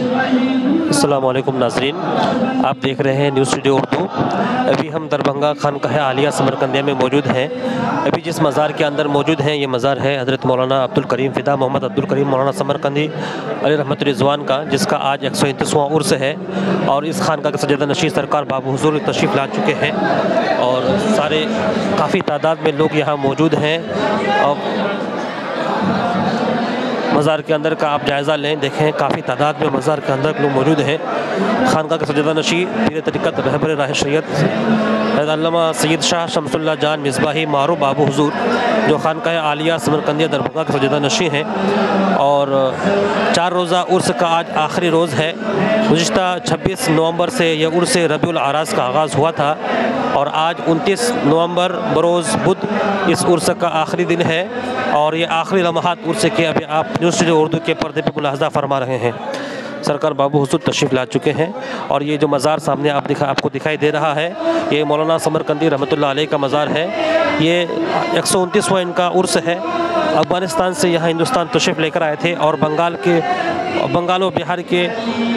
अस्सलामु अलैकुम नाज़रीन, आप देख रहे हैं न्यूज़ स्टूडियो उर्दू। अभी हम दरभंगा खानकाह आलिया समरकंदिया में मौजूद हैं। अभी जिस मज़ार के अंदर मौजूद हैं, ये मज़ार है हज़रत मौलाना अब्दुल करीम फ़िदा मोहम्मद अब्दुल करीम मौलाना समरकंदी अलैहि रहमत रिज़वान का, जिसका आज 131वां उर्स है। और इस खानका के सज्जदा नशीं सरकार बाबू हुज़ूर तशरीफ़ ला चुके हैं और सारे काफ़ी तादाद में लोग यहाँ मौजूद हैं। और मज़ार के अंदर का आप जायज़ा लें, देखें काफ़ी तादाद में मज़ार के अंदर लोग मौजूद हैं। खानका के सज्जदा नशीं पीर तरीक़त रहबर राह शरीयत अल्लामा सैयद शाह शमसुल्लाह जान मिसबाही मारूफ बाबू हुज़ूर, जो खानकाह आलिया समरकंदिया दरभंगा के सज्जदा नशीं हैं। और 4 रोज़ा उर्स का आज आखिरी रोज़ है। गुज़िश्ता 26 नवंबर से यह उर्स रबीउल आरास का आगाज़ हुआ था और आज 29 नवंबर बरोज़ बुध इस उर्स का आखिरी दिन है। और ये आखिरी लम्हात उर्स के अभी आप न्यूज़ स्टूडियो उर्दू के पर्दे पर मुलाहज़ा फरमा रहे हैं। सरकार बाबू हुज़ूर तशरीफ़ ला चुके हैं और ये जो मज़ार सामने आपको दिखाई दे रहा है, ये मौलाना समरकंदी रहमतुल्लाह अलैह का मज़ार है। ये 129वां इनका उर्स है। अफ़गानिस्तान से यहाँ हिंदुस्तान तशरीफ़ लेकर आए थे और बंगाल और बिहार के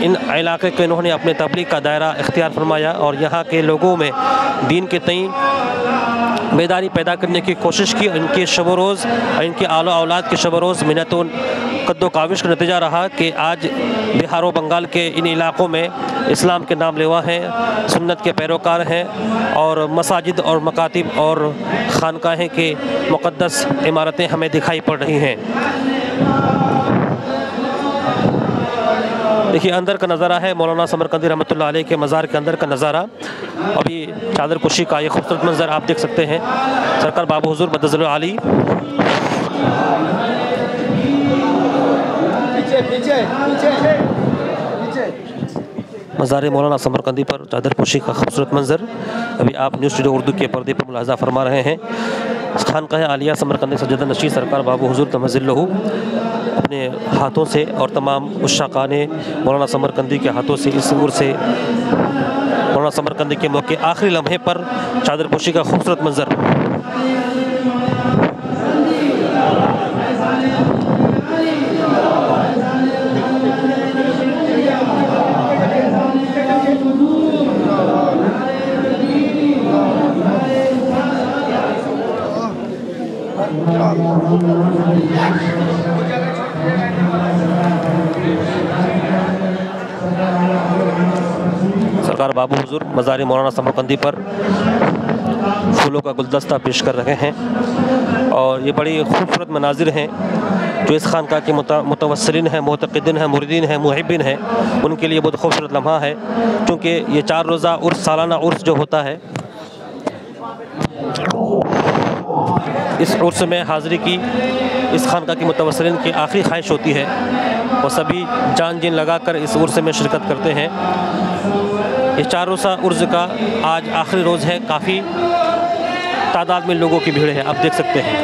इन इलाके के इन्होंने अपने तबलीग का दायरा इख्तियार फरमाया और यहाँ के लोगों में दीन के तईं बेदारी पैदा करने की कोशिश की। इनके शब रोज़ और इनके आला औलाद के शब रोज़ मिन्नतों कद्दो काविश का नतीजा रहा कि आज बिहार और बंगाल के इन इलाक़ों में इस्लाम के नाम लेवा हैं, सुन्नत के पैरोकार हैं और मसाजिद और मकातिब और खानकाहें के मुक़द्दस इमारतें हमें दिखाई पड़ रही हैं। देखिए अंदर का नज़ारा है मौलाना समरकंदी रहमतुल्लाह अलैह के मज़ार के अंदर का नज़ारा। अभी चादर कुशी का ये खूबसूरत मंजर आप देख सकते हैं। सरकार बाबू हुज़ूर मदज़ल आली मज़ार मौलाना समरकंदी पर चादर पोशी का खूबसूरत मंजर अभी आप न्यूज़ स्टूडियो उर्दू के पर्दे पर मुलाहज़ा फरमा रहे हैं। खानकाह आलिया समरकंदी सज्जदा नशीं सरकार बाबू हुज़ूर तमज़िल्लहु अपने हाथों से और तमाम उश्शाक़ाने मौलाना समरकंदी के हाथों से इस उर्स से मौलाना समरकंदी के मौके आखिरी लम्हे पर चादर पोशी का खूबसूरत मंजर। सरकार बाबू हुज़ूर मज़ार मौलाना समरकंदी पर फूलों का गुलदस्ता पेश कर रहे हैं और ये बड़ी खूबसूरत मनाजिर हैं जो इस खानका के मुतवस्सिलीन हैं, मुतक़िदीन हैं, मुरीदीन हैं, मुहिब्बीन हैं, उनके लिए बहुत खूबसूरत लम्हा है। क्योंकि ये 4 रोज़ा उर्स सालाना उर्स जो होता है, इस उर्स में हाज़िरी की इस खानका की मुतवस्सिलीन की आखिरी ख्वाहिश होती है और सभी जान जिन लगा कर इस उर्स में शिरकत करते हैं। ये 4 रोज़ा उर्स का आज आखिरी रोज़ है। काफ़ी तादाद में लोगों की भीड़ है, आप देख सकते हैं।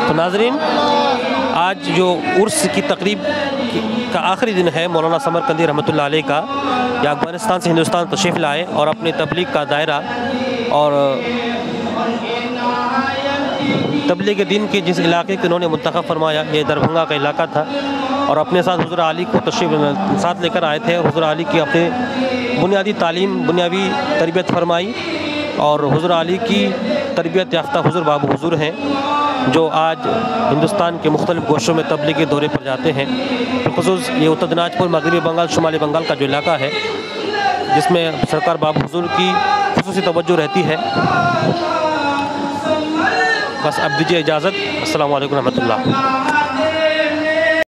तो नाज़रीन, आज जो उर्स की तकरीब का आखिरी दिन है मौलाना समरकंदी रहमतुल्लाह अलैह का, या अफ़गानिस्तान से हिंदुस्तान तशरीफ़ लाए और अपने तबलीग का दायरा और तबलीग दीन के जिस इलाके के उन्होंने मुंतखब फरमाया, ये दरभंगा का इलाका था और अपने साथ हुज़ूर आली को तशरीफ़ साथ लेकर आए थे। हुज़ूर आली की अपने बुनियादी तालीम, बुनियादी तरबियत फरमाई और हुज़ूर आली की तरबियत याफ्ता हुज़ूर बाबू हुज़ूर हैं जो आज हिंदुस्तान के मुख्तलिफ़ गोशों में तबलीगी दौरे पर जाते हैं। बिलख़ुसूस ये उत्तर दिनाजपुर, मगरबी बंगाल, शुमाली बंगाल का जो इलाका है, जिसमें सरकार बाबू हुज़ूर की ख़ुसूसी तवज्जो रहती है। बस अब दीजिए इजाज़त। अस्सलामु अलैकुम रहमतुल्लाह।